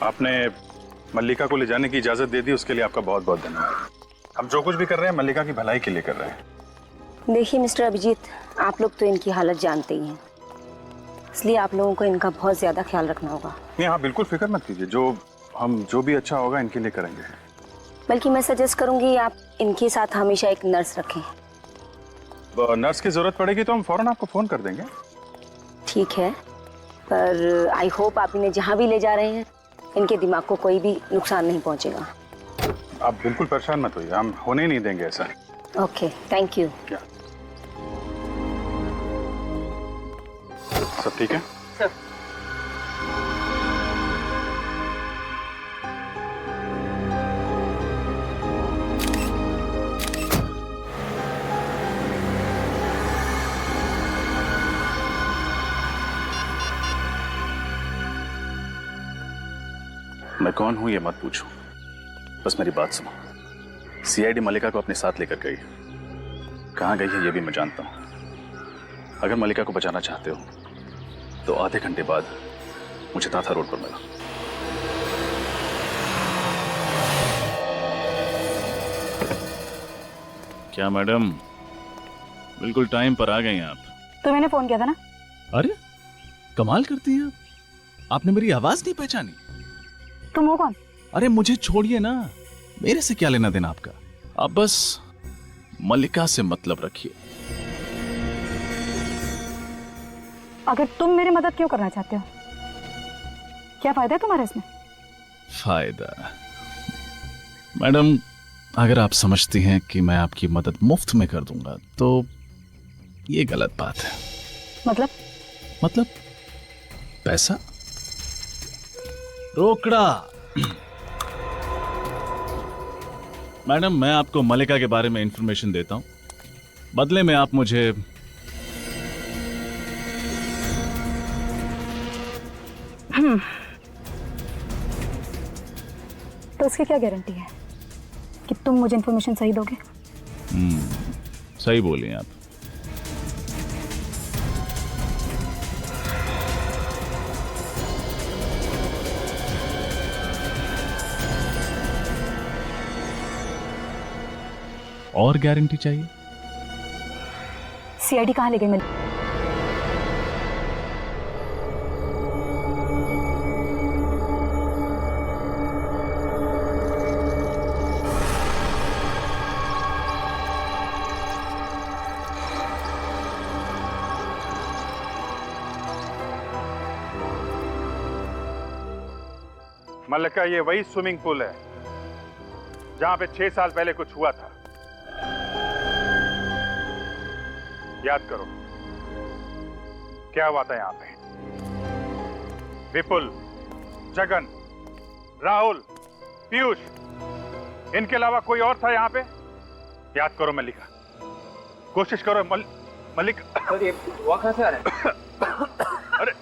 आपने मल्लिका को ले जाने की इजाजत दे दी, उसके लिए आपका बहुत बहुत धन्यवाद। हम जो कुछ भी कर रहे हैं मल्लिका की भलाई के लिए कर रहे हैं। देखिए मिस्टर अभिजीत, आप लोग तो इनकी हालत जानते ही हैं, इसलिए आप लोगों को इनका बहुत ज्यादा ख्याल रखना होगा। नहीं, आप बिल्कुल फिक्र मत कीजिए, जो भी अच्छा होगा इनके लिए करेंगे। बल्कि मैं सजेस्ट करूंगी आप इनके साथ हमेशा एक नर्स रखें। नर्स की जरूरत पड़ेगी तो हम फौरन आपको फोन कर देंगे। ठीक है, पर आई होप आप इन्हें जहाँ भी ले जा रहे हैं इनके दिमाग को कोई भी नुकसान नहीं पहुंचेगा। आप बिल्कुल परेशान मत होइए, हम होने ही नहीं देंगे ऐसा। Okay, thank you. क्या सब ठीक है? सर मैं कौन हूं ये मत पूछो, बस मेरी बात सुनो। सीआईडी मल्लिका को अपने साथ लेकर गई, कहां गई है ये भी मैं जानता हूं। अगर मल्लिका को बचाना चाहते हो तो आधे घंटे बाद मुझे ताथा रोड पर मिला। क्या मैडम, बिल्कुल टाइम पर आ गई आप। तो मैंने फोन किया था ना। अरे कमाल करती हैं आपने मेरी आवाज नहीं पहचानी। तुम हो कौन? अरे मुझे छोड़िए ना, मेरे से क्या लेना देना आपका। आप बस मल्लिका से मतलब रखिए। अगर तुम मेरी मदद क्यों करना चाहते हो? क्या फायदा है तुम्हारा इसमें? फायदा? मैडम, अगर आप समझती हैं कि मैं आपकी मदद मुफ्त में कर दूंगा तो ये गलत बात है। मतलब पैसा, रोकड़ा। मैडम, मैं आपको मल्लिका के बारे में इंफॉर्मेशन देता हूं, बदले में आप मुझे तो इसकी क्या गारंटी है कि तुम मुझे इंफॉर्मेशन सही दोगे? सही बोलिए आप। और गारंटी चाहिए? सीआईडी कहाँ ले गई मिली? मल्लिका, ये वही स्विमिंग पूल है जहां पे 6 साल पहले कुछ हुआ था। याद करो क्या हुआ था यहाँ पे। विपुल, जगन, राहुल, पीयूष, इनके अलावा कोई और था यहाँ पे? याद करो मल्लिका, कोशिश करो। मल्लिका, सर ये वो कहाँ से आ रहे हैं? अरे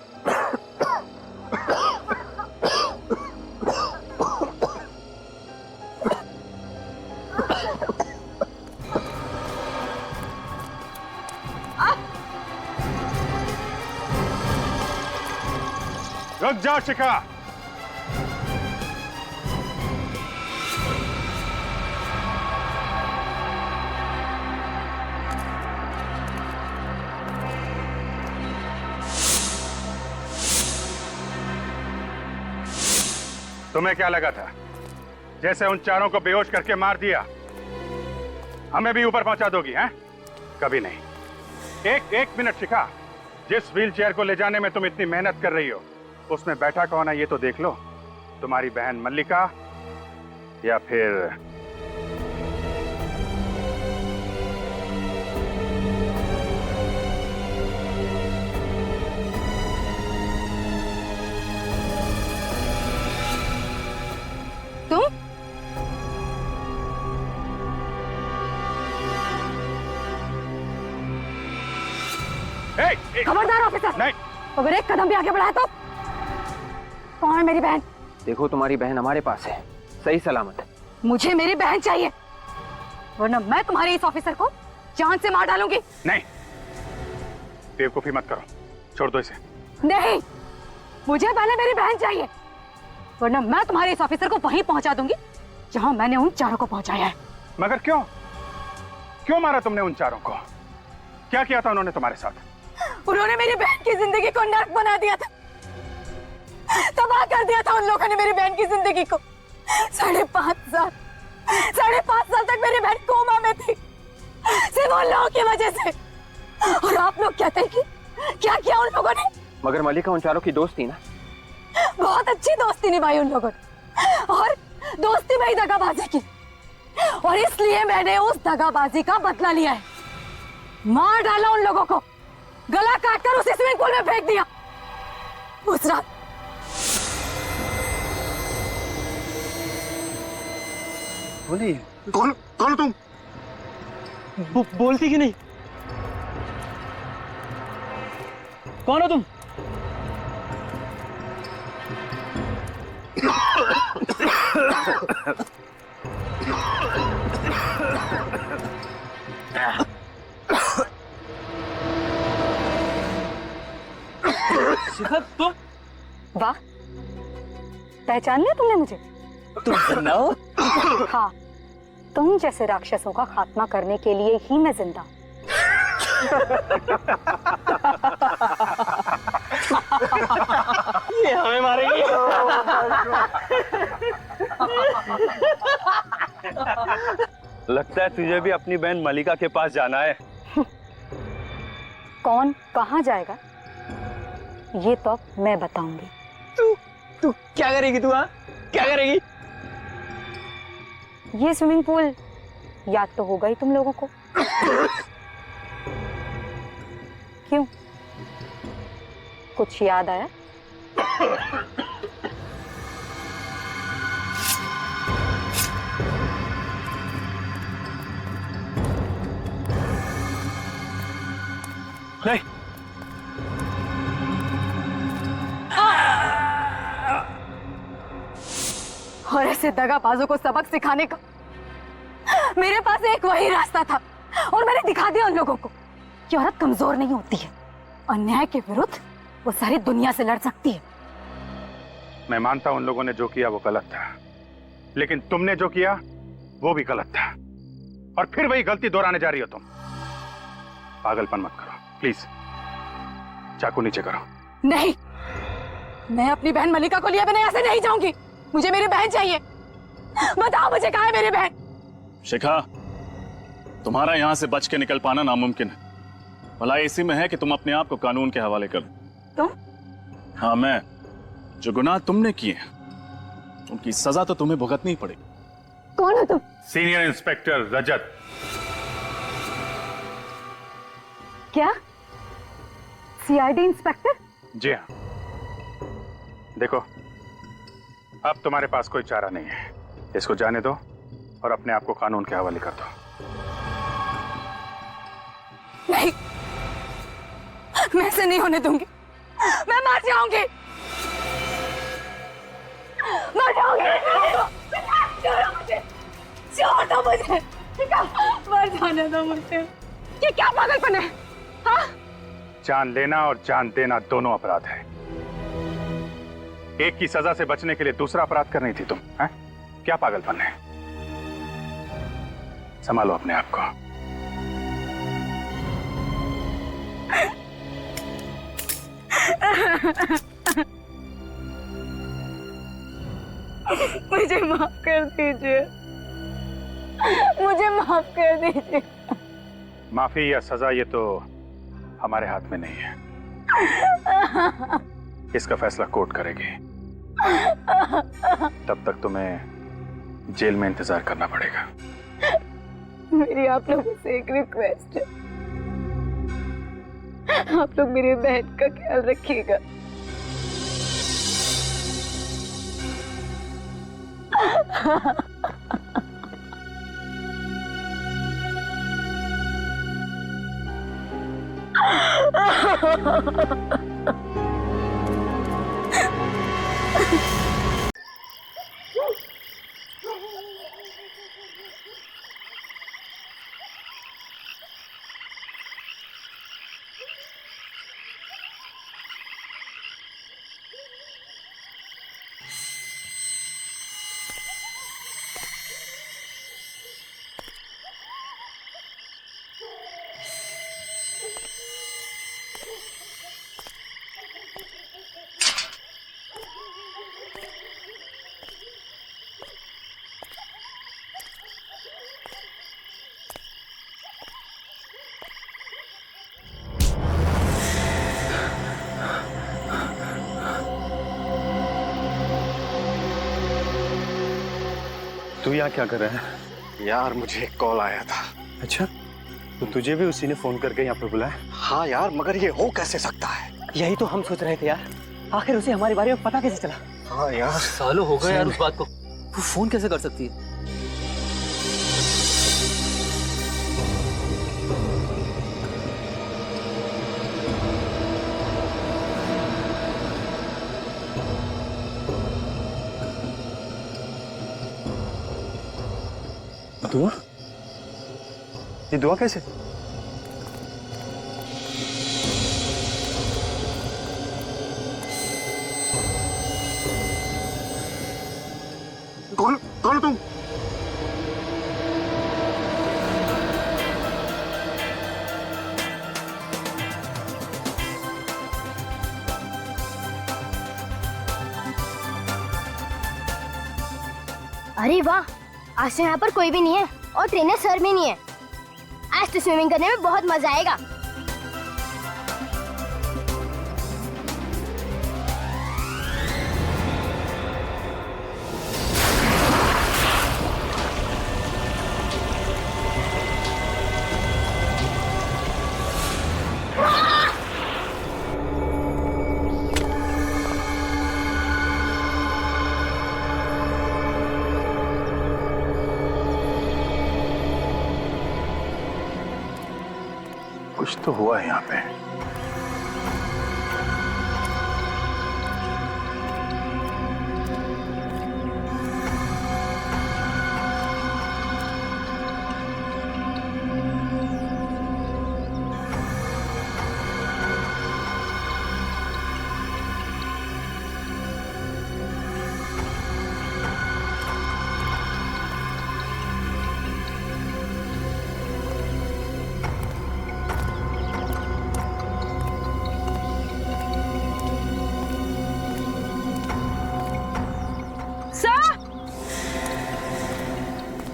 रुक जाओ शिखा। तुम्हें क्या लगा था जैसे उन चारों को बेहोश करके मार दिया हमें भी ऊपर पहुंचा दोगी? हैं? कभी नहीं। एक मिनट शिखा, जिस व्हील चेयर को ले जाने में तुम इतनी मेहनत कर रही हो उसमें बैठा कौन है ये तो देख लो। तुम्हारी बहन मल्लिका या फिर तुम? खबरदार ऑफिसर, नहीं। अगर एक कदम भी आगे बढ़ाया तो। कौन है मेरी बहन? देखो तुम्हारी बहन हमारे पास है, सही सलामत। मुझे मेरी बहन चाहिए, वरना मैं तुम्हारे इस ऑफिसर को जान से मार डालूंगी। नहीं, बेवकूफी मत करो, छोड़ दो इसे। नहीं, मुझे पहले मेरी बहन चाहिए, वरना मैं तुम्हारे इस ऑफिसर को वहीं पहुंचा दूंगी जहां मैंने उन चारों को पहुंचाया है। मगर क्यों क्यों मारा तुमने उन चारों को? क्या किया था उन्होंने तुम्हारे साथ? उन्होंने मेरी बहन की जिंदगी को नर्क बना दिया था, तबाह कर दिया था उन लोगों ने मेरी बहन की जिंदगी को। 5.5 साल तक मेरी बहन कोमा में थी, सिर्फ उन लोगों की वजह से। और आप लोग कहते हैं कि क्या किया उन लोगों ने? मगर मलिका उन चारों की दोस्त थी ना। बहुत अच्छी दोस्ती निभाई उन लोगों ने, और दोस्ती में ही दगाबाजी की, और इसलिए मैंने उस दगाबाजी का बदला लिया है। मार डाला उन लोगों को, गला काटकर उस स्विमिंग पूल में फेंक दिया। उस रात बोलिए। कौन कौन हो तुम? बोलती कि नहीं? कौन हो तुम? शिखा, तुम? वाह, पहचान लिया तुमने मुझे? तुम सुनाओ। हाँ, तुम जैसे राक्षसों का खात्मा करने के लिए ही मैं जिंदा हूं। ये हमें मारेंगे। लगता है तुझे भी अपनी बहन मलिका के पास जाना है। कौन कहाँ जाएगा ये तो अब मैं बताऊंगी। तू क्या करेगी? तू हाँ क्या करेगी? ये स्विमिंग पूल याद तो होगा ही तुम लोगों को। क्यों, कुछ याद आया? नहीं, और ऐसे दगाबाजों को सबक सिखाने का मेरे पास एक वही रास्ता था, और मैंने दिखा दिया उन लोगों को कि औरत कमजोर नहीं होती है, अन्याय के विरुद्ध वो सारी दुनिया से लड़ सकती है। मैं मानता हूं उन लोगों ने जो किया वो गलत था, लेकिन तुमने जो किया वो भी गलत था, और फिर वही गलती दोहराने जा रही हो तुम। पागलपन मत करो प्लीज, चाकू नीचे करो। नहीं, मैं अपनी बहन मलिका को लिए बिना ऐसे नहीं जाऊंगी। मुझे मेरी बहन चाहिए। बताओ मुझे कहाँ है मेरी बहन? शिखा, तुम्हारा यहां से बच के निकल पाना नामुमकिन है। भलाई इसी में है कि तुम अपने आप को कानून के हवाले कर दो। तुम? हाँ, मैं। जो गुनाह तुमने किए उनकी सजा तो तुम्हें भुगतनी ही पड़ेगी। कौन हो तुम? सीनियर इंस्पेक्टर रजत। क्या? CID inspector? जी हाँ। देखो, अब तुम्हारे पास कोई चारा नहीं है। इसको जाने दो और अपने आप को कानून के हवाले कर दो। नहीं, मैं ऐसे नहीं होने दूंगी। मैं मर जाऊंगी, मर जाऊंगी। छोड़ो मुझे, छोड़ दो मुझे, मर जाने दो मुझे। ये क्या पागलपन है? हाँ? जान लेना और जान देना दोनों अपराध है। एक की सजा से बचने के लिए दूसरा अपराध कर रही थी तुम, हैं? क्या पागलपन है? संभालो अपने आप को। मुझे माफ कर दीजिए, मुझे माफ कर दीजिए। माफी या सजा ये तो हमारे हाथ में नहीं है। इसका फैसला कोर्ट करेगी। तब तक तुम्हें जेल में इंतजार करना पड़ेगा। मेरी आप लोगों से एक रिक्वेस्ट है, आप लोग मेरी बहन का ख्याल रखिएगा। तू यहाँ क्या कर रहा है? यार मुझे एक कॉल आया था। अच्छा, तो तुझे भी उसी ने फोन करके यहाँ पे बुलाया? हाँ यार, मगर ये हो कैसे सकता है? यही तो हम सोच रहे थे यार, आखिर उसे हमारे बारे में पता कैसे चला? हाँ यार, सालों हो गए यार उस बात को, वो फोन कैसे कर सकती है? दुआ? ये दुआ कैसे? कौन कौन हो तुम? अरे वाह, आज तो यहाँ पर कोई भी नहीं है और ट्रेनर सर भी नहीं है। आज तो स्विमिंग करने में बहुत मजा आएगा। कुछ तो हुआ है यहाँ पे।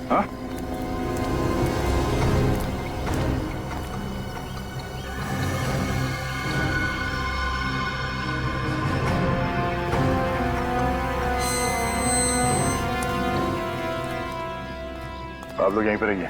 हाँ? आप लोग यहीं पर रहिए।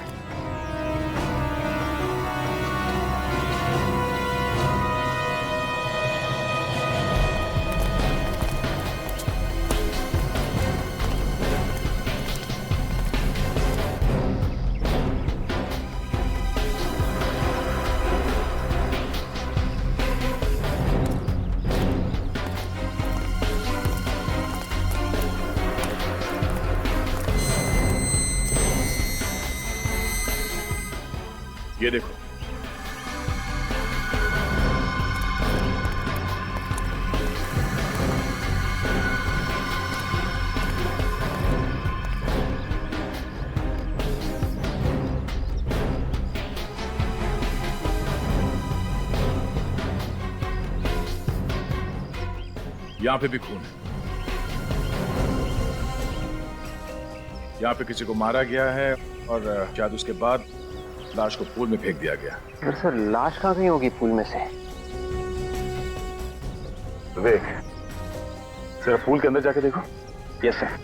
ये देखो, यहाँ पे भी खून है। यहाँ पे किसी को मारा गया है और शायद उसके बाद लाश को पूल में फेंक दिया गया। पर सर, लाश कहाँ गई होगी पूल में से? विवेक, जरा पूल के अंदर जाके देखो। Yes sir.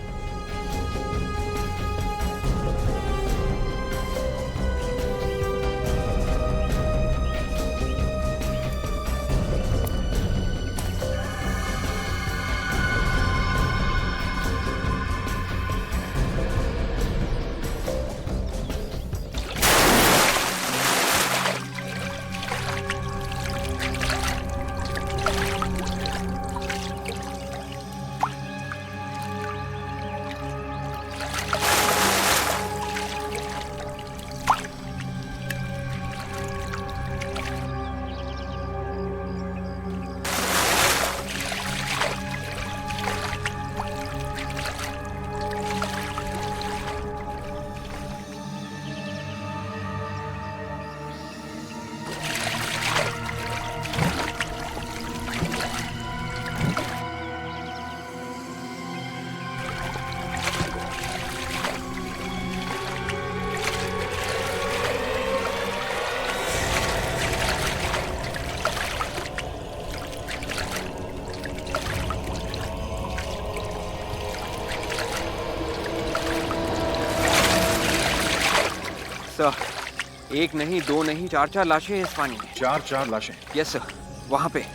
सर, एक नहीं, दो नहीं, चार चार लाशें हैं इस पानी में। चार लाशें। यस सर, वहां पे।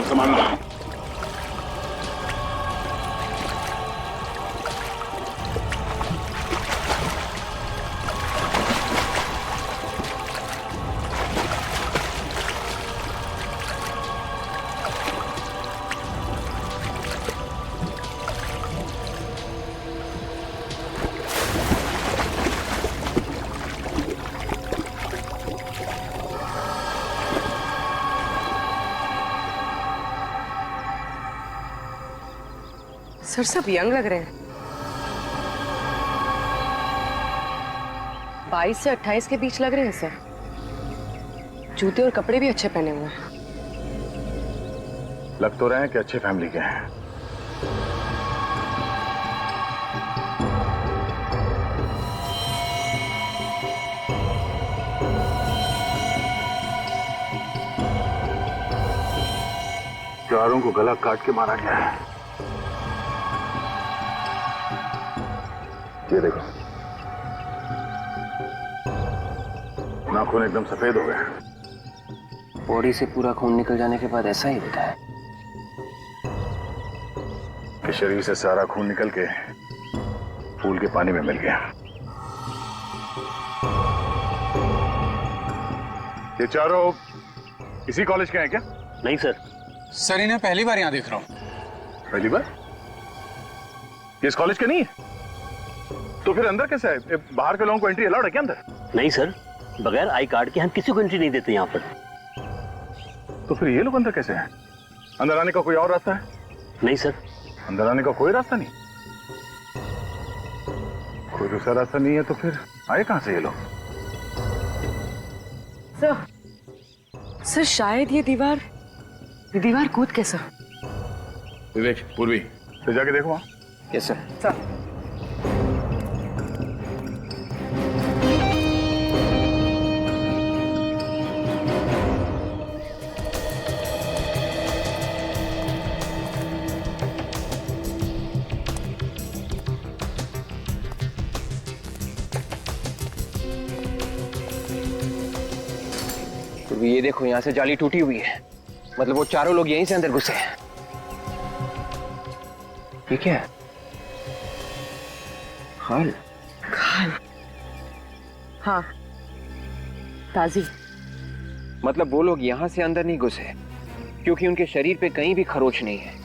सामान लाओ। सर सब यंग लग रहे हैं। 22 से 28 के बीच लग रहे हैं सर। जूते और कपड़े भी अच्छे पहने हुए हैं। लग तो रहे हैं कि अच्छी फैमिली के हैं। चारों को गला काट के मारा गया है। ये देखो, नाखून एकदम सफेद हो गए। बॉडी से पूरा खून निकल जाने के बाद ऐसा ही होता है कि शरीर से सारा खून निकल के पूल के पानी में मिल गया। ये चारों इसी कॉलेज के हैं क्या? नहीं सर। सर इन्हें पहली बार यहाँ देख रहा हूँ। पहली बार? ये इस कॉलेज के नहीं है? तो फिर अंदर कैसे है? बाहर के लोगों को एंट्री अलाउड है क्या अंदर? नहीं सर, बगैर आई कार्ड के हम किसी को एंट्री नहीं देते यहाँ पर। तो फिर ये लोग अंदर कैसे हैं? अंदर आने का कोई और रास्ता है? नहीं सर। अंदर आने का कोई रास्ता नहीं? कोई दूसरा रास्ता नहीं है तो फिर आए कहां से ये लोग? सर शायद ये दीवार कूद के सर। विवेक, पूर्वी, तो जाके देखो वहां। Yes sir. ये देखो, यहाँ से जाली टूटी हुई है। मतलब वो चारों लोग यहीं से अंदर घुसे हैं। ये क्या है? खाल। हाँ, ताजी। मतलब वो लोग यहाँ से अंदर नहीं घुसे क्योंकि उनके शरीर पे कहीं भी खरोच नहीं है।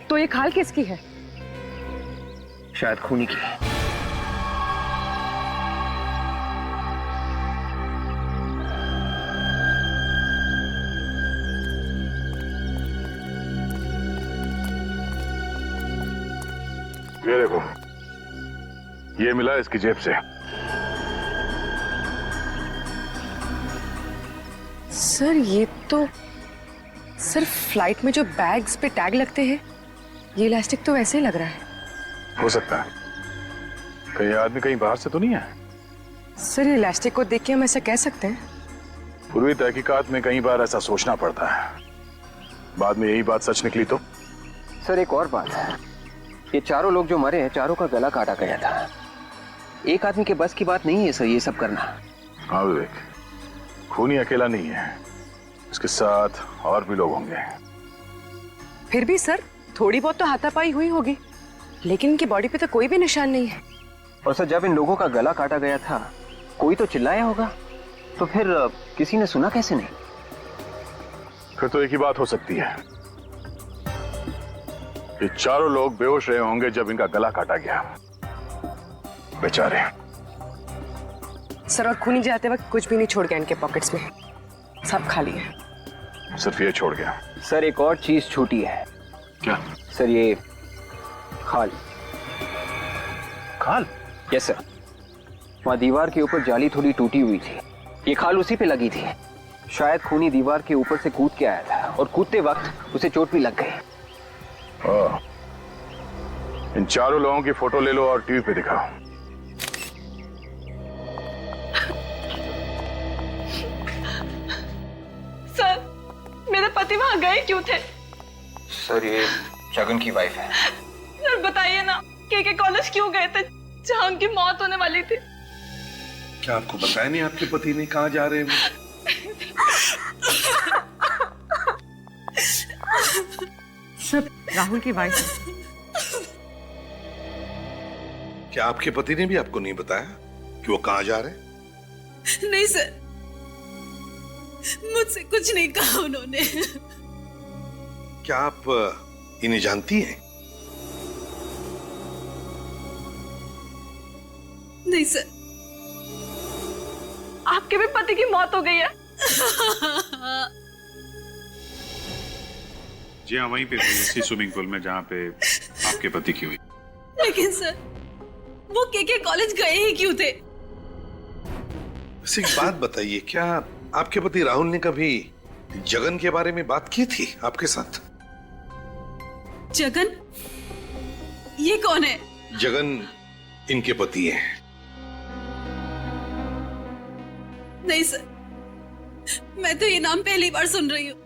तो ये खाल किसकी है? शायद खूनी की है। ये देखो, ये मिला इसकी जेब से। सर ये तो सिर्फ फ्लाइट में जो बैग्स पे टैग लगते हैं, ये इलास्टिक तो वैसे ही लग रहा है। हो सकता है कहीं आदमी कहीं बाहर से तो नहीं है। सर ये इलास्टिक को देख के हम ऐसा कह सकते हैं? पूर्वी तहकीकात में कई बार ऐसा सोचना पड़ता है, बाद में यही बात सच निकली तो। सर एक और बात है, ये चारों लोग जो मरे हैं, चारों का गला काटा गया था। एक आदमी के बस की बात नहीं है सर ये सब करना। हाँ विवेक, खूनी अकेला नहीं है, इसके साथ और भी लोग होंगे। फिर भी सर थोड़ी बहुत तो हाथापाई हुई होगी, लेकिन इनकी बॉडी पे तो कोई भी निशान नहीं है। और सर जब इन लोगों का गला काटा गया था कोई तो चिल्लाया होगा, तो फिर किसी ने सुना कैसे नहीं? फिर तो एक ही बात हो सकती है, ये चारों लोग बेहोश रहे होंगे जब इनका गला काटा गया। बेचारे। सर और खूनी जाते वक्त कुछ भी नहीं छोड़ गया इनके पॉकेट्स में, सब खाली है। सिर्फ ये छोड़ गया। सर एक और चीज छूटी है। क्या? सर ये खाल। खाल? यस सर, वहां दीवार के ऊपर जाली थोड़ी टूटी हुई थी, ये खाल उसी पे लगी थी। शायद खूनी दीवार के ऊपर से कूद के आया था और कूदते वक्त उसे चोट भी लग गई। इन चारों लोगों की फोटो ले लो और टीवी पे दिखाओ। सर मेरे पति वहां गए क्यों थे? सर ये जगन की वाइफ है। सर बताइए ना, के कॉलेज क्यों गए थे जहां उनकी मौत होने वाली थी? क्या आपको बताया नहीं आपके पति ने कहाँ जा रहे हैं? सब राहुल की वाइफ है। क्या आपके पति ने भी आपको नहीं बताया कि वो कहाँ जा रहे हैं? नहीं सर, मुझसे कुछ नहीं कहा उन्होंने। क्या आप इन्हें जानती हैं? नहीं सर, आपके भी पति की मौत हो गई है? जी हाँ, वहीं पे हुई, इसी स्विमिंग पूल में जहाँ पे आपके पति की हुई। लेकिन सर वो के कॉलेज गए ही क्यों थे? एक बात बताइए, क्या आपके पति राहुल ने कभी जगन के बारे में बात की थी आपके साथ? जगन? ये कौन है? जगन इनके पति हैं। नहीं सर, मैं तो ये नाम पहली बार सुन रही हूँ।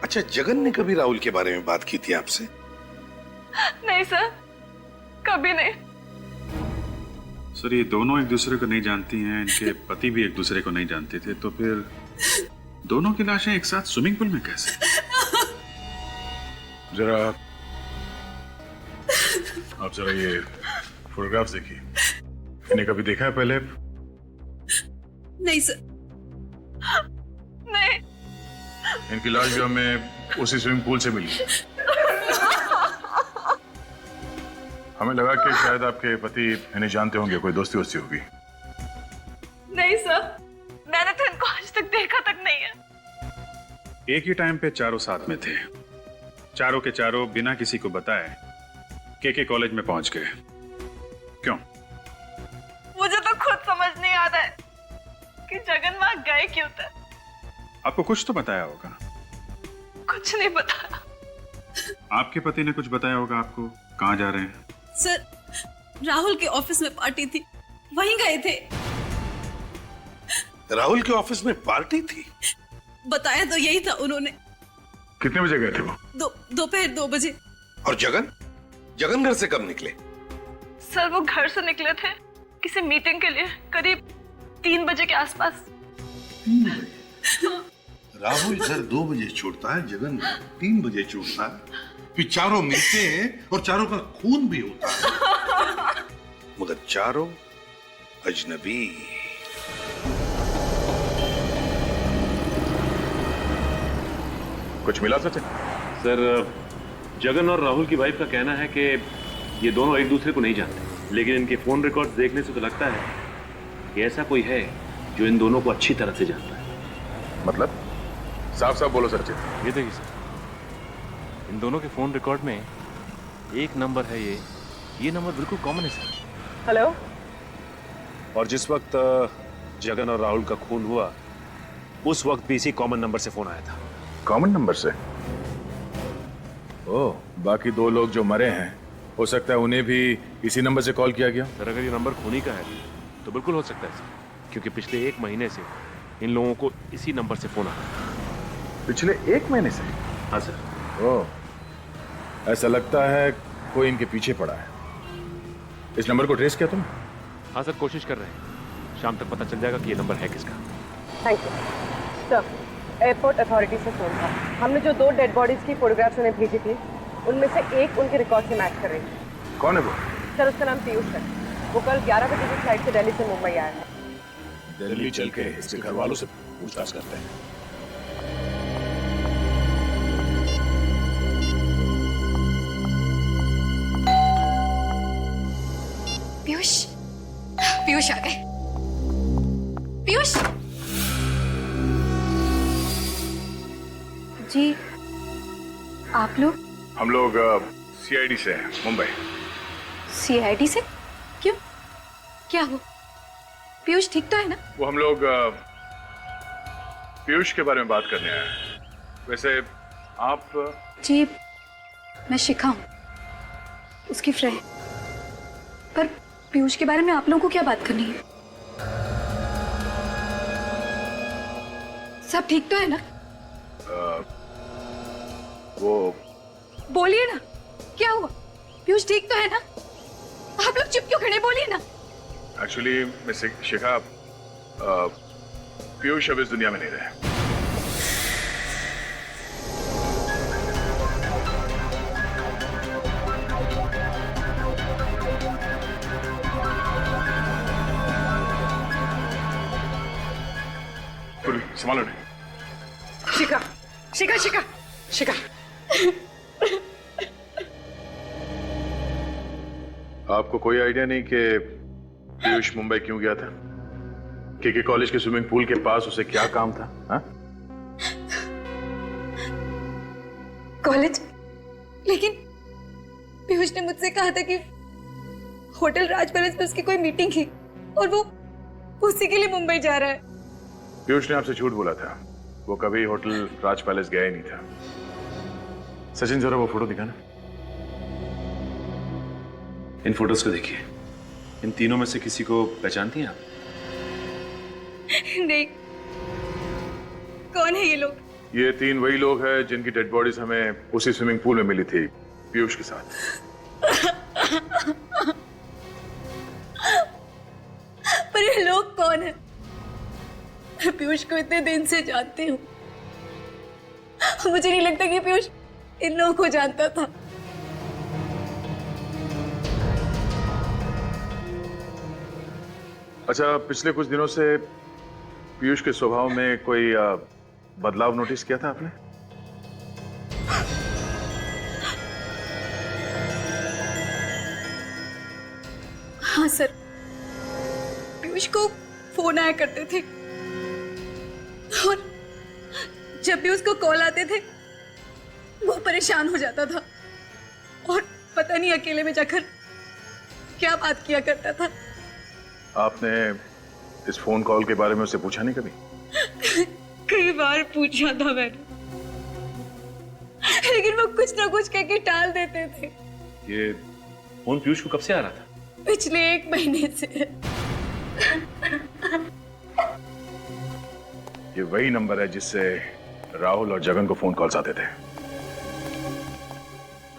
अच्छा, जगन ने कभी राहुल के बारे में बात की थी आपसे? नहीं सर, कभी नहीं। सर ये दोनों एक दूसरे को नहीं जानती हैं, इनके पति भी एक दूसरे को नहीं जानते थे, तो फिर दोनों की लाशें एक साथ स्विमिंग पूल में कैसे? आप जरा ये फोटोग्राफ्स देखिए, इन्हें कभी देखा है पहले? नहीं सर, नहीं। इनकी लाश भी हमें उसी स्विमिंग पूल से मिली। हमें लगा कि शायद आपके पति इन्हें जानते होंगे, कोई दोस्ती वोस्ती होगी। नहीं सर, मैंने तो इनको आज तक देखा तक नहीं है। एक ही टाइम पे चारों साथ में थे, चारों के चारों बिना किसी को बताए के कॉलेज में पहुंच गए। क्यों? मुझे तो खुद समझ नहीं आ रहा है कि जगन वहां गए क्यों थे। आपको कुछ तो बताया होगा। कुछ नहीं बताया। आपके पति ने कुछ बताया होगा आपको, कहाँ जा रहे हैं? सर राहुल के ऑफिस में पार्टी थी, वहीं गए थे। राहुल के ऑफिस में पार्टी थी? बताया तो यही था उन्होंने। कितने बजे गए थे वो? दोपहर 2 बजे। और जगन घर से कब निकले? सर वो घर से निकले थे किसी मीटिंग के लिए, करीब 3 बजे के आसपास। राहुल घर 2 बजे छोड़ता है, जगन 3 बजे छोड़ता है, फिर चारों मिलते हैं और चारों का खून भी होता है, मगर चारों अजनबी। कुछ मिला सचिन? सर जगन और राहुल की वाइफ का कहना है कि ये दोनों एक दूसरे को नहीं जानते, लेकिन इनके फोन रिकॉर्ड्स देखने से तो लगता है कि ऐसा कोई है जो इन दोनों को अच्छी तरह से जानता है। मतलब? साफ साफ बोलो सचिन। ये देखिए सर, इन दोनों के फोन रिकॉर्ड में एक नंबर है, ये नंबर बिल्कुल कॉमन है सर। हेलो। और जिस वक्त जगन और राहुल का खून हुआ उस वक्त भी इसी कॉमन नंबर से फोन आया था। कॉमन नंबर से? ओह, बाकी 2 लोग जो मरे हैं हो सकता है उन्हें भी इसी नंबर से कॉल किया गया। सर अगर ये नंबर खूनी का है तो बिल्कुल हो सकता है सर, क्योंकि पिछले 1 महीने से इन लोगों को इसी नंबर से फोन आया। पिछले 1 महीने से? हाँ सर। ओह, ऐसा लगता है कोई इनके पीछे पड़ा है। इस नंबर को ट्रेस किया तुम? हाँ सर, कोशिश कर रहे हैं, शाम तक पता चल जाएगा कि ये नंबर है किसका। Thank you sir. Airport authority से फोन था, हमने जो 2 डेड बॉडीज की फोटोग्राफ्स उन्हें भेजी थी उनमें से एक उनके रिकॉर्ड से मैच कर रही थी। कौन है वो? सर उसका नाम पीयूष है। वो कल 11 बजे की फ्लाइट से दिल्ली से मुंबई आया है। दिल्ली चल के इसके घर वालों से पूछताछ करते हैं। पीयूष, पीयूष आ गए। पीयूष जी, आप लोग? हम लोग सीआईडी से हैं, मुंबई। सीआईडी से? क्यों, क्या हुआ? पीयूष ठीक तो है ना? वो हम लोग पीयूष के बारे में बात करने आए हैं। वैसे आप? जी, मैं शिखा हूँ, उसकी फ्रेंड। पर पीयूष के बारे में आप लोगों को क्या बात करनी है? सब ठीक तो है ना? वो बोलिए ना, क्या हुआ? पीयूष ठीक तो है ना? आप लोग चुप क्यों खड़े, बोलिए ना। एक्चुअली मैं शिखा, पीयूष अब इस दुनिया में नहीं रहे। संभालो नहीं। शिखा, शिखा, शिखा, शिखा। आपको कोई आइडिया नहीं कि पीयूष मुंबई क्यों गया था? के कॉलेज के स्विमिंग पूल के पास उसे क्या काम था? हा? कॉलेज? लेकिन पीयूष ने मुझसे कहा था कि होटल राज पैलेस में उसकी कोई मीटिंग थी और वो उसी के लिए मुंबई जा रहा है। पीयूष ने आपसे झूठ बोला था। वो कभी होटल राज पैलेस गया ही नहीं था। सचिन, जरा वो फोटो दिखाना। इन फोटोज को देखिए। इन तीनों में से किसी को पहचानती हैं आप? नहीं। कौन है ये लोग? ये तीन वही लोग हैं जिनकी डेड बॉडीज हमें उसी स्विमिंग पूल में मिली थी पीयूष के साथ। पर ये लोग कौन है? मैं पीयूष को इतने दिन से जानती हूँ, मुझे नहीं लगता कि पीयूष इन लोगों को जानता था। अच्छा, पिछले कुछ दिनों से पीयूष के स्वभाव में कोई बदलाव नोटिस किया था आपने? हाँ सर, पीयूष को फोन आया करते थे और जब भी उसको कॉल आते थे वो परेशान हो जाता था और पता नहीं अकेले में जाकर क्या बात किया करता था। आपने इस फोन कॉल के बारे में उससे पूछा नहीं कभी? कई बार पूछा था मैंने, लेकिन वो कुछ ना कुछ कह के टाल देते थे। ये फोन पीयूष को कब से आ रहा था? पिछले 1 महीने से। ये वही नंबर है जिससे राहुल और जगन को फोन कॉल्स आते थे।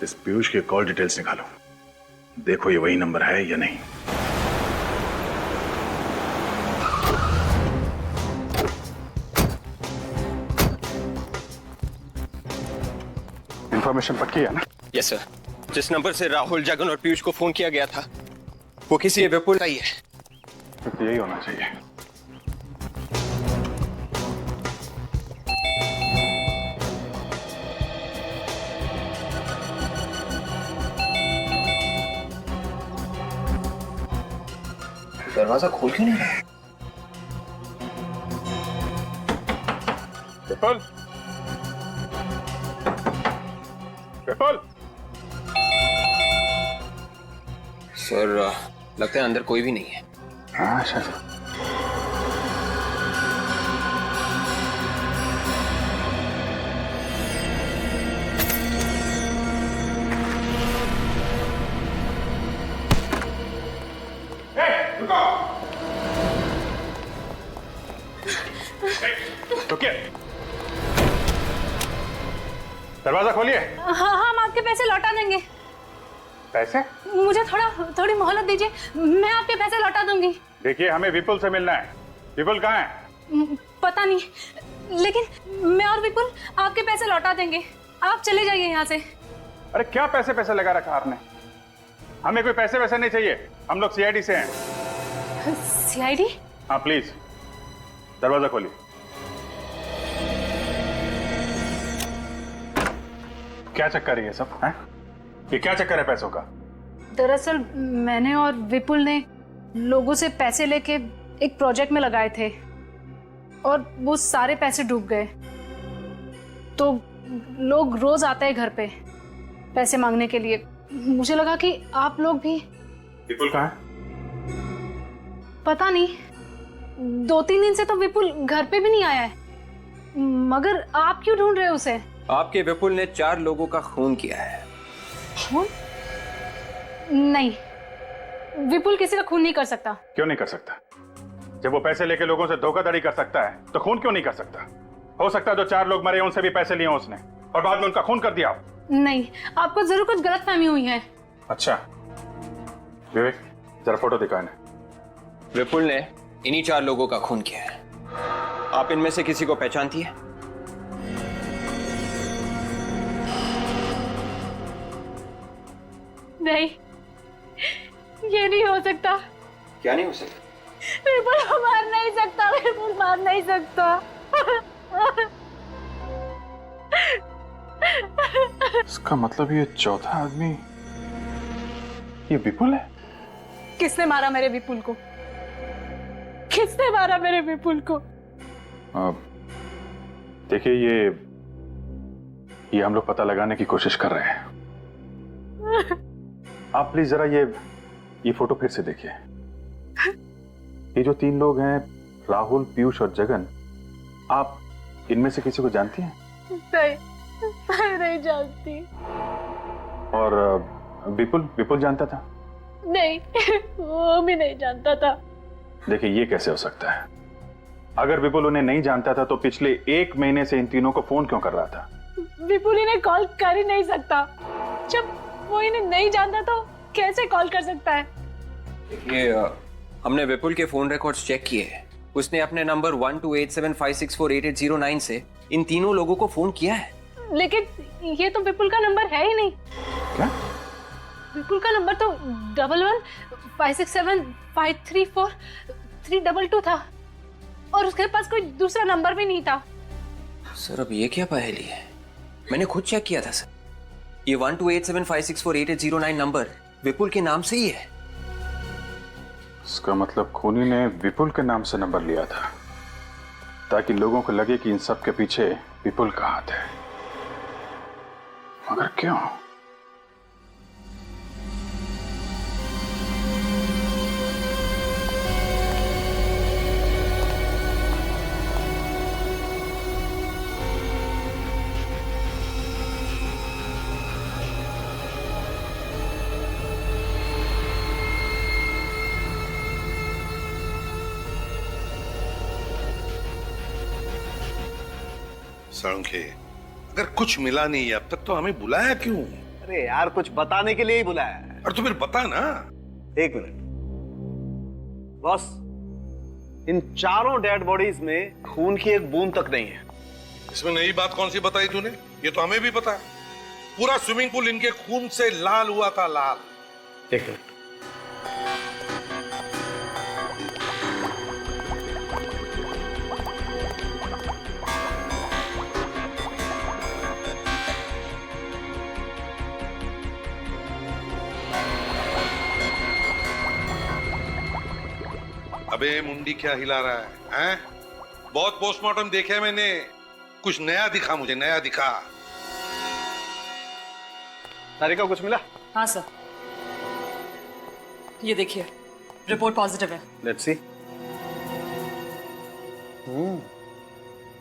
इस पीयूष के कॉल डिटेल्स निकालो, देखो ये वही नंबर है या नहीं। इंफॉर्मेशन पक्की है ना? Yes sir. जिस नंबर से राहुल, जगन और पीयूष को फोन किया गया था वो किसी विपुल का ही है। तो यही होना चाहिए। दरवाजा खोल क्यों नहीं रहा? विपुल, विपुल। सर, लगता है अंदर कोई भी नहीं है। हाँ सर। रुकिए, दरवाजा खोलिए। हाँ, हम आपके पैसे लौटा देंगे। पैसे? मुझे थोड़ी मोहलत दीजिए, मैं आपके पैसे लौटा दूंगी। देखिए, हमें विपुल से मिलना है। विपुल कहाँ है? पता नहीं, लेकिन मैं और विपुल आपके पैसे लौटा देंगे। आप चले जाइए यहाँ से। अरे क्या पैसे पैसे लगा रखा आपने? हमें कोई पैसे वैसे नहीं चाहिए, हम लोग सीआईडी से हैं। सीआईडी? हाँ प्लीज दरवाजा खोलिए। क्या चक्कर है ये सब है? ये क्या चक्कर है पैसों का? दरअसल मैंने और विपुल ने लोगों से पैसे लेके एक प्रोजेक्ट में लगाए थे और वो सारे पैसे डूब गए। तो लोग रोज आते हैं घर पे पैसे मांगने के लिए। मुझे लगा कि आप लोग भी। विपुल कहाँ है? पता नहीं, 2-3 दिन से तो विपुल घर पे भी नहीं आया है। मगर आप क्यों ढूंढ रहे हो उसे? आपके विपुल ने 4 लोगों का खून किया है। खून? नहीं, विपुल किसी का खून नहीं कर सकता। क्यों नहीं कर सकता? जब वो पैसे लेके लोगों से धोखाधड़ी कर सकता है तो खून क्यों नहीं कर सकता? हो सकता है जो 4 लोग मरे उनसे भी पैसे लिए उसने और बाद में उनका खून कर दिया। नहीं, आपको जरूर कुछ गलतफहमी हुई है। अच्छा विवेक, जरा फोटो दिखा इन्हें। विपुल ने इन्हीं 4 लोगों का खून किया है। आप इनमें से किसी को पहचानती है? नहीं, ये नहीं हो सकता। क्या नहीं हो सकता? विपुल मार नहीं सकता, विपुल मार नहीं सकता। इसका मतलब ये चौथा आदमी ये विपुल है? किसने मारा मेरे विपुल को? किसने मारा मेरे विपुल को? देखिए ये हम लोग पता लगाने की कोशिश कर रहे हैं। आप प्लीज जरा ये फोटो फिर से देखिए। ये जो 3 लोग हैं, राहुल, पीयूष और जगन, आप इनमें से किसी को जानती हैं? नहीं जानती। और विपुल जानता था? नहीं, वो भी नहीं जानता था। देखिए ये कैसे हो सकता है? अगर विपुल उन्हें नहीं जानता था तो पिछले 1 महीने से इन तीनों को फोन क्यों कर रहा था? विपुल इन्हें कॉल कर ही नहीं सकता। जब वो इन्हें नहीं जानता तो कैसे कॉल कर सकता है? ये हमने विपुल के फोन रिकॉर्ड्स चेक किए हैं। उसने अपने नंबर 128756488009 से इन तीनों लोगों को फोन किया है। लेकिन ये तो विपुल का नंबर है ही नहीं। क्या? विपुल का नंबर तो 1156753432 था और उसके पास कोई दूसरा नंबर भी नहीं था। सर अब ये क्या पहेली है? मैंने खुद चेक किया था सर। ये 128756488009 नंबर विपुल के नाम से ही है। इसका मतलब खूनी ने विपुल के नाम से नंबर लिया था ताकि लोगों को लगे कि इन सब के पीछे विपुल का हाथ है। मगर क्यों? सड़के, अगर कुछ मिला नहीं अब तक तो हमें बुलाया क्यों? अरे यार कुछ बताने के लिए ही बुलाया है। और तो फिर बता ना। 1 मिनट बॉस, इन चारों डेड बॉडीज में खून की एक बूंद तक नहीं है। इसमें नई बात कौन सी बताई तूने? ये तो हमें भी पता है। पूरा स्विमिंग पूल इनके खून से लाल हुआ था, लाल। 1 मिनट। अबे मुंडी क्या हिला रहा है? हैं? बहुत पोस्टमार्टम देखे मैंने, कुछ नया दिखा मुझे, नया दिखा। तारिका कुछ मिला? हाँ सर, ये देखिए रिपोर्ट पॉजिटिव है। Let's see.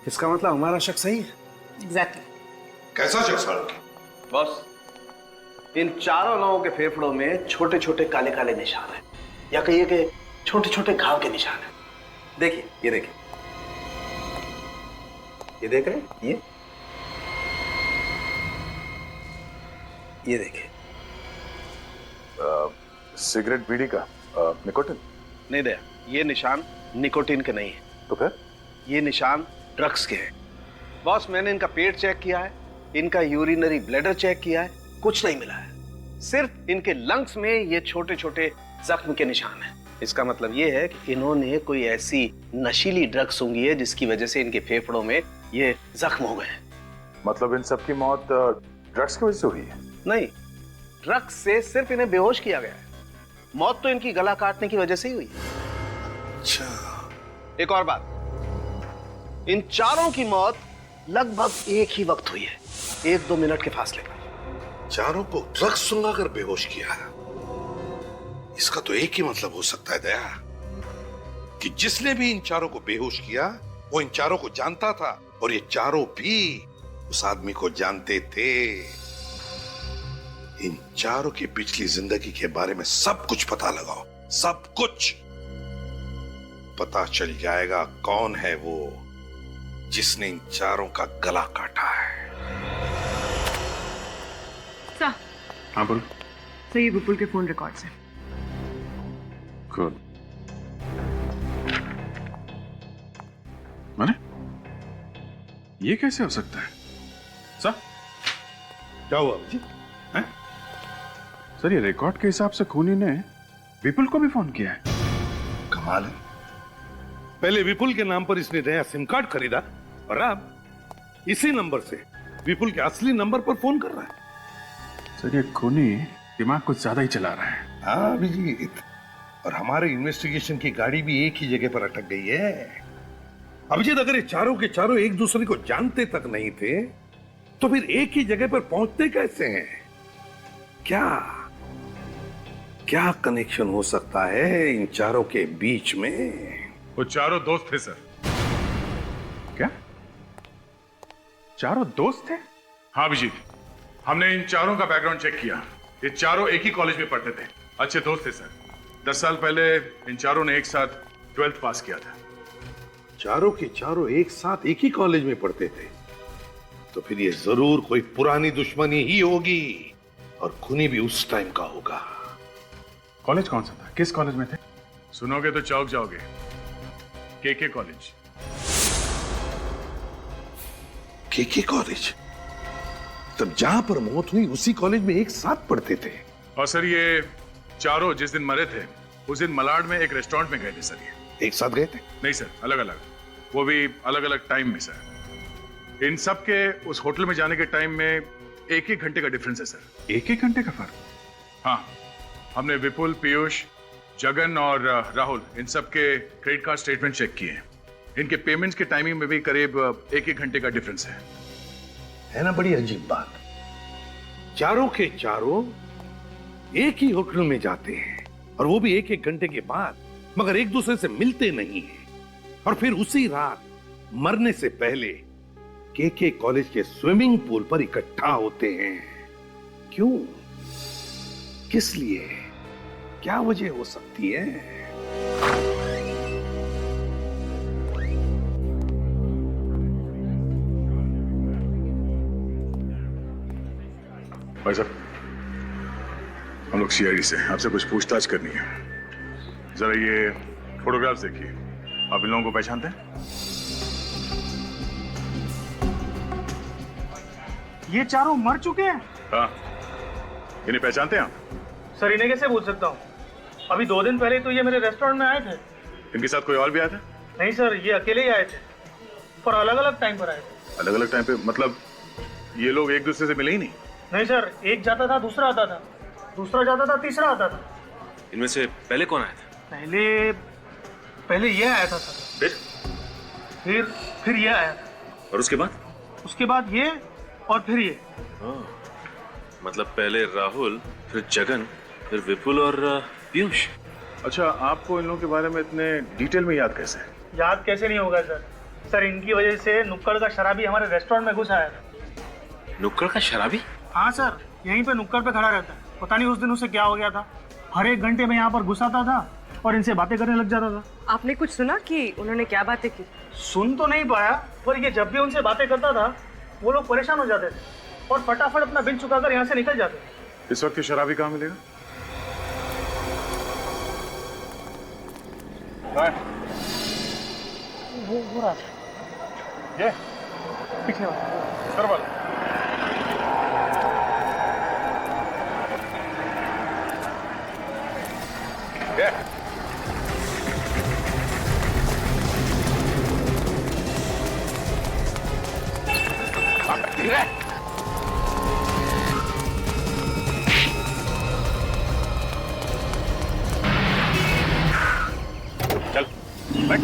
इसका मतलब हमारा शक सही है। एग्जैक्टली। कैसा शक सड़क? बॉस, इन चारों लोगों के फेफड़ों में छोटे छोटे काले काले निशान हैं, या कहिए कि छोटे छोटे घाव के निशान हैं। देखिए, ये देखिए, ये देख रहे हैं? ये देखिए। सिगरेट बीड़ी का निकोटिन? नहीं दया, ये निशान निकोटिन के नहीं है। तो फिर? ये निशान ड्रग्स के हैं। बॉस, मैंने इनका पेट चेक किया है, इनका यूरिनरी ब्लैडर चेक किया है, कुछ नहीं मिला है। सिर्फ इनके लंग्स में ये छोटे छोटे जख्म के निशान हैं। इसका मतलब ये है कि इन्होंने कोई ऐसी नशीली ड्रग सूंघी है जिसकी वजह से इनके फेफड़ों में ये जख्म हो गए हैं। मतलब इन सब की मौत ड्रग्स की वजह से हुई है? नहीं, ड्रग्स से सिर्फ इन्हें बेहोश किया गया है। मौत तो इनकी गला काटने की वजह से ही हुई है। अच्छा, एक और बात, इन चारों की मौत लगभग एक ही वक्त हुई है, 1-2 मिनट के फासले पर। चारों को ड्रग्स सुंघा कर बेहोश किया। इसका तो एक ही मतलब हो सकता है दया, कि जिसने भी इन चारों को बेहोश किया वो इन चारों को जानता था और ये चारों भी उस आदमी को जानते थे। इन चारों की पिछली जिंदगी के बारे में सब कुछ पता लगाओ, सब कुछ पता चल जाएगा कौन है वो जिसने इन चारों का गला काटा है। सर, हाँ बोलो। सर ये विपुल के फोन रिकॉर्ड्स हैं। गुड। माने ये कैसे हो सकता है? सर क्या हुआ जी? हैं? सर ये रिकॉर्ड के हिसाब से खूनी ने विपुल को भी फोन किया है। कमाल है। पहले विपुल के नाम पर इसने नया सिम कार्ड खरीदा और अब इसी नंबर से विपुल के असली नंबर पर फोन कर रहा है। सर ये खूनी दिमाग कुछ ज्यादा ही चला रहा है। हाँ अभिजीत, और हमारे इन्वेस्टिगेशन की गाड़ी भी एक ही जगह पर अटक गई है। अभिजीत, अगर ये चारों के चारों एक दूसरे को जानते तक नहीं थे तो फिर एक ही जगह पर पहुंचते कैसे हैं? क्या क्या कनेक्शन हो सकता है इन चारों के बीच में? वो चारों दोस्त थे सर। क्या चारों दोस्त थे? हाँ अभिजीत, हमने इन चारों का बैकग्राउंड चेक किया। ये चारों एक ही कॉलेज में पढ़ते थे, अच्छे दोस्त थे सर। 10 साल पहले इन चारों ने एक साथ 12th पास किया था। चारों के चारों एक साथ एक ही कॉलेज में पढ़ते थे, तो फिर ये जरूर कोई पुरानी दुश्मनी ही होगी और खूनी भी उस टाइम का होगा। कॉलेज कौन सा था? किस कॉलेज में थे? सुनोगे तो चौंक जाओगे। केके कॉलेज। केके कॉलेज? तब जहां पर मौत हुई उसी कॉलेज में एक साथ पढ़ते थे। और सर ये चारों जिस दिन मरे थे उस दिन मलाड में एक रेस्टोरेंट में गए थे सर। ये एक साथ गए थे? नहीं सर, अलग अलग, वो भी अलग अलग टाइम में सर। इन सब के उस होटल में जाने के टाइम में 1-1 घंटे का डिफरेंस है सर। 1-1 घंटे का फर्क? हाँ, हमने विपुल, पीयूष, जगन और राहुल इन सब के क्रेडिट कार्ड स्टेटमेंट चेक किए हैं। इनके पेमेंट्स के टाइमिंग में भी करीब 1-1 घंटे का डिफरेंस है ना? बड़ी अजीब बात। चारों के चारों एक ही होटल में जाते हैं और वो भी 1-1 घंटे के बाद, मगर एक दूसरे से मिलते नहीं हैं। और फिर उसी रात मरने से पहले केके कॉलेज के स्विमिंग पूल पर इकट्ठा होते हैं। क्यों? किस लिए? क्या वजह हो सकती है? भाई साहब, हम लोग सीआईडी से आपसे कुछ पूछताछ करनी है। जरा ये फोटोग्राफ्स देखिए, आप इन लोगों को पहचानते हैं? ये चारों मर चुके हैं? हाँ, इन्हें पहचानते हैं आप? सर इन्हें कैसे पूछ सकता हूँ? अभी 2 दिन पहले तो ये मेरे रेस्टोरेंट में आए थे। इनके साथ कोई और भी आया था? नहीं सर, ये अकेले ही आए थे, पर अलग अलग टाइम पर आए थे। अलग अलग टाइम पे? मतलब ये लोग एक दूसरे से मिले ही नहीं? नहीं सर, एक जाता था दूसरा आता था, दूसरा जाता था तीसरा आता था। इनमें से पहले कौन आया था? पहले ये आया था सर। फिर ये आया था। और उसके बाद? उसके बाद ये और फिर ये। मतलब पहले राहुल, फिर जगन, फिर विपुल और पीयूष। अच्छा, आपको इन लोगों के बारे में इतने डिटेल में याद कैसे? याद कैसे नहीं होगा सर? सर इनकी वजह से नुक्कड़ का शराबी हमारे रेस्टोरेंट में घुस आया था। नुक्कड़ का शराबी? हाँ सर, यहीं पे नुक्कड़ पे खड़ा रहता है। पता नहीं उस दिन उसे क्या हो गया था, हर 1 घंटे में यहाँ पर घुस आता था और इनसे बातें करने लग जाता था। आपने कुछ सुना कि उन्होंने क्या बातें की? सुन तो नहीं पाया, पर ये जब भी उनसे बातें करता था वो लोग परेशान हो जाते थे और फटाफट अपना बिल चुकाकर यहाँ से निकल जाते थे। इस वक्त ये शराबी कहाँ मिलेगा? वो रहा था। ये पीछे वाला। सर वाला। ये धीरे। चल बैठ।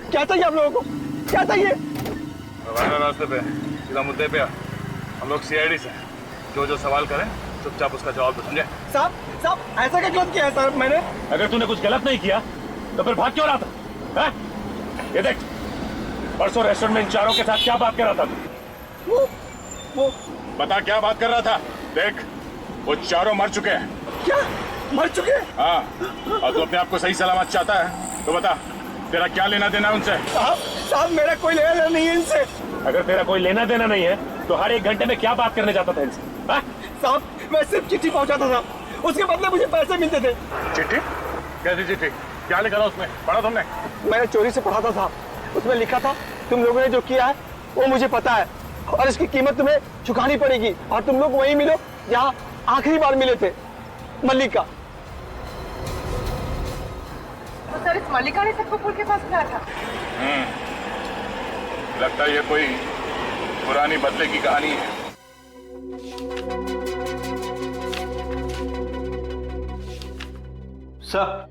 क्या चाहिए आप लोगों को? क्या चाहिए? रवाना रास्ते पे सीधा मुद्दे पे आ। हम लोग सीआईडी से हैं। जो सवाल करें चुपचाप उसका जवाब दो, समझे? साहब ऐसा क्या गलत किया है सर मैंने? अगर तूने कुछ गलत नहीं किया तो फिर भाग क्यों रहा था? हैं? ये देख, परसों रेस्टोरेंट में इन चारों के साथ क्या बात कर रहा था तू? वो बता क्या बात कर रहा था? देख, वो चारों मर चुके हैं। क्या मर चुके हैं? हाँ, और तू अपने आप को सही सलामत चाहता है तो बता, तेरा क्या लेना देना उनसे? साहब मेरा कोई लेना देना नहीं है इनसे। अगर तेरा कोई लेना देना नहीं है तो हर एक घंटे में क्या बात करने जाता था इनसे? साहब मैं सिर्फ चिट्ठी पहुंचाता था, उसके बदले मुझे पैसे मिलते थे। चिट्ठी? कैसी चिट्ठी? क्या लिखा था उसमें? पढ़ा तुमने? मैंने चोरी से पढ़ा था साहब, उसमें लिखा था तुम लोगों ने जो किया है वो मुझे पता है और इसकी कीमत तुम्हें चुकानी पड़ेगी और तुम लोग वहीं मिलो जहाँ आखिरी बार मिले थे, मल्लिका। तो सर इस मल्लिका ने सबको पुल के पास बुलाया था? लगता है ये कोई पुरानी बदले की कहानी है। सर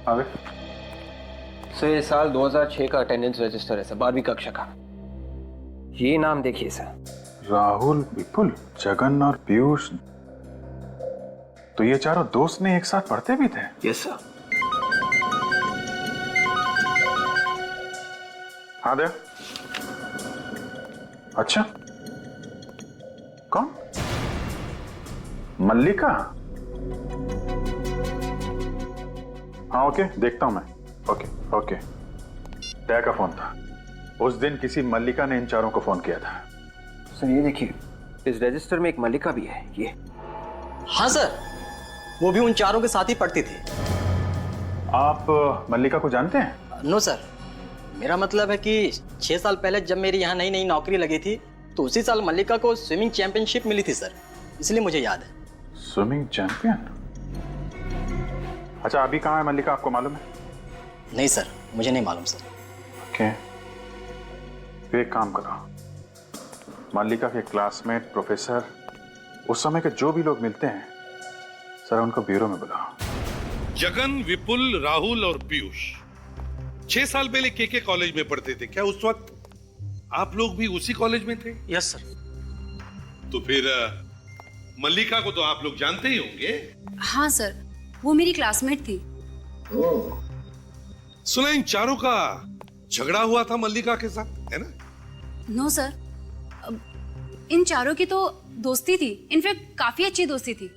अबे सर ये साल 2006 का अटेंडेंस रजिस्टर है सर, 12वीं कक्षा का। ये नाम देखिए सर, राहुल, विपुल, जगन और पीयूष। तो ये चारों दोस्त ने एक साथ पढ़ते भी थे? Yes sir. हाँ दे। अच्छा, कौन? मल्लिका? हाँ ओके, देखता हूं मैं। ओके। दया का फोन था। उस दिन किसी मल्लिका ने इन चारों को फोन किया था। सर ये देखिए, इस रजिस्टर में एक मल्लिका भी है, ये। हाँ सर, वो भी उन चारों के साथ ही पढ़ती थी। आप मल्लिका को जानते हैं? नो सर, मेरा मतलब है कि 6 साल पहले जब मेरी यहाँ नई नौकरी लगी थी तो उसी साल मल्लिका को स्विमिंग चैंपियनशिप मिली थी सर, इसलिए मुझे याद है। Swimming champion? अच्छा, अभी कहाँ है मल्लिका, आपको मालूम है? नहीं सर, मुझे नहीं मालूम सर। ओके, फिर एक काम करो, मल्लिका के क्लासमेट, प्रोफेसर, उस समय के जो भी लोग मिलते हैं सर, उनको ब्यूरो में बुलाओ। जगन, विपुल, राहुल और पीयूष 6 साल पहले के कॉलेज में पढ़ते थे। क्या उस वक्त आप लोग भी उसी कॉलेज में थे? Yes sir. तो फिर मल्लिका को तो आप लोग जानते ही होंगे। हाँ सर, वो मेरी क्लासमेट थी। सुना इन चारों का झगड़ा हुआ था मल्लिका के साथ, है ना? नो सर, इन चारों की तो दोस्ती थी, इनफैक्ट काफी अच्छी दोस्ती थी।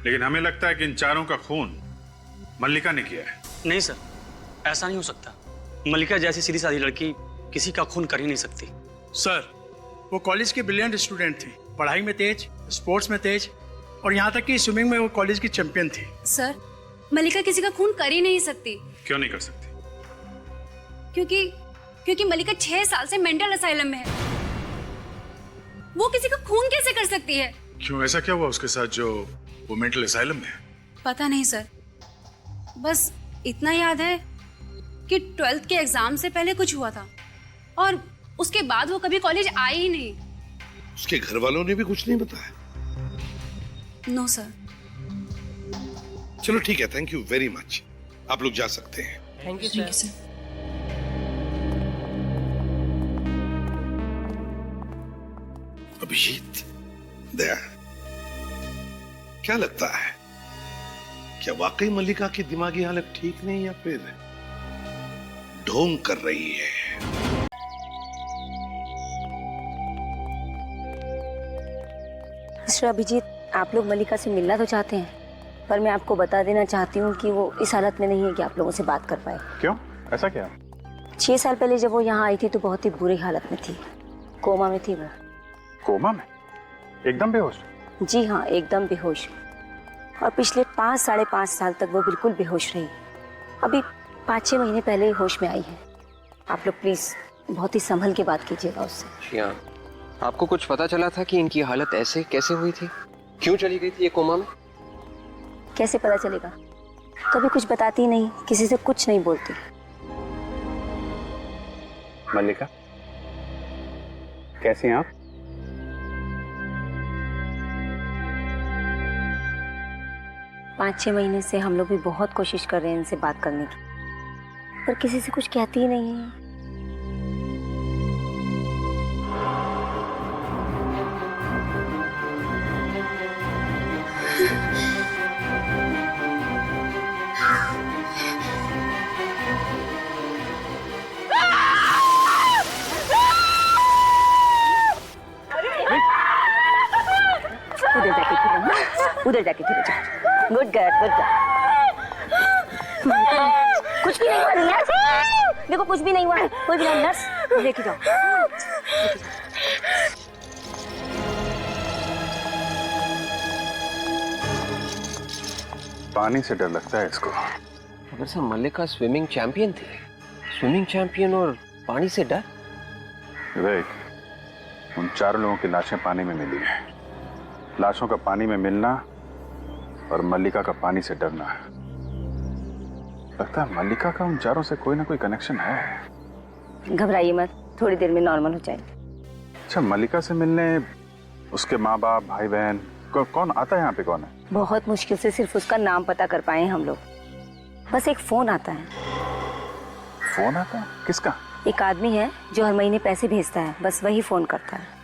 लेकिन हमें लगता है कि इन चारों का खून मल्लिका ने किया है। नहीं सर, ऐसा नहीं हो सकता। मल्लिका जैसी सीधी सादी लड़की किसी का खून कर ही नहीं सकती। सर, वो कॉलेज की ब्रिलियंट स्टूडेंट थी, पढ़ाई में तेज, स्पोर्ट्स में तेज और यहाँ तक कि स्विमिंग में वो कॉलेज की चैंपियन थी। सर, मल्लिका किसी का खून कर ही नहीं सकती। क्यों नहीं कर सकती? क्योंकि मल्लिका 6 साल से मेंटल असाइलम में है। वो किसी का खून कैसे कर सकती है? क्यों, ऐसा क्या हुआ उसके साथ जो वो मेंटल असाइलम में है? पता नहीं सर, बस इतना याद है कि 12th के एग्जाम से पहले कुछ हुआ था और उसके बाद वो कभी कॉलेज आई ही नहीं। उसके घर वालों ने भी कुछ नहीं बताया? No sir. चलो ठीक है, थैंक यू वेरी मच, आप लोग जा सकते हैं। Thank you sir. Abhijeet, Daya, क्या लगता है, क्या वाकई मल्लिका की दिमागी हालत ठीक नहीं या फिर ढोंग कर रही है? मिस्टर अभिजीत, आप लोग मल्लिका से मिलना तो चाहते हैं, पर मैं आपको बता देना चाहती हूँ कि वो इस हालत में नहीं है कि आप लोगों से बात कर पाए। क्यों, ऐसा क्या? 6 साल पहले जब वो यहाँ आई थी तो बहुत ही बुरी हालत में थी, कोमा में थी वो। कोमा में? एकदम बेहोश? जी हाँ, एकदम बेहोश। और पिछले 5-5.5 साल तक वो बिल्कुल बेहोश रही। अभी 5-6 महीने पहले ही होश में आई है। आप लोग प्लीज बहुत ही संभल के बात कीजिएगा उससे। आपको कुछ पता चला था कि इनकी हालत ऐसे कैसे हुई थी? क्यों चली गई थी ये कोमा में? कैसे पता चलेगा? कभी कुछ बताती नहीं, किसी से कुछ नहीं बोलती। मल्लिका, कैसी हैं आप? पाँच 6 महीने से हम लोग भी बहुत कोशिश कर रहे हैं इनसे बात करने की, पर किसी से कुछ कहती ही नहीं है। उधर जाके खेलो, जाओ। Good girl, good girl. कुछ भी नहीं हुआ नर्स, देखो कुछ भी नहीं हुआ है, कोई भी नहीं। नर्स लेके जाओ, लेके जाओ। पानी से डर लगता है इसको। अगर सर मल्लिका स्विमिंग चैंपियन थी, स्विमिंग चैंपियन और पानी से डर? विवेक, उन 4 लोगों की लाशें पानी में मिली हैं। लाशों का पानी में मिलना और मल्लिका का पानी से डरना, लगता है मल्लिका का उन 4 से कोई ना कोई कनेक्शन है। घबराइए मत, थोड़ी देर में नॉर्मल हो जाएगी। अच्छा, मल्लिका से मिलने उसके माँ बाप, भाई बहन, कौन आता है यहाँ पे? कौन है? बहुत मुश्किल से सिर्फ उसका नाम पता कर पाए हम लोग। बस एक फोन आता है। फोन आता है? किसका? एक आदमी है जो हर महीने पैसे भेजता है, बस वही फोन करता है।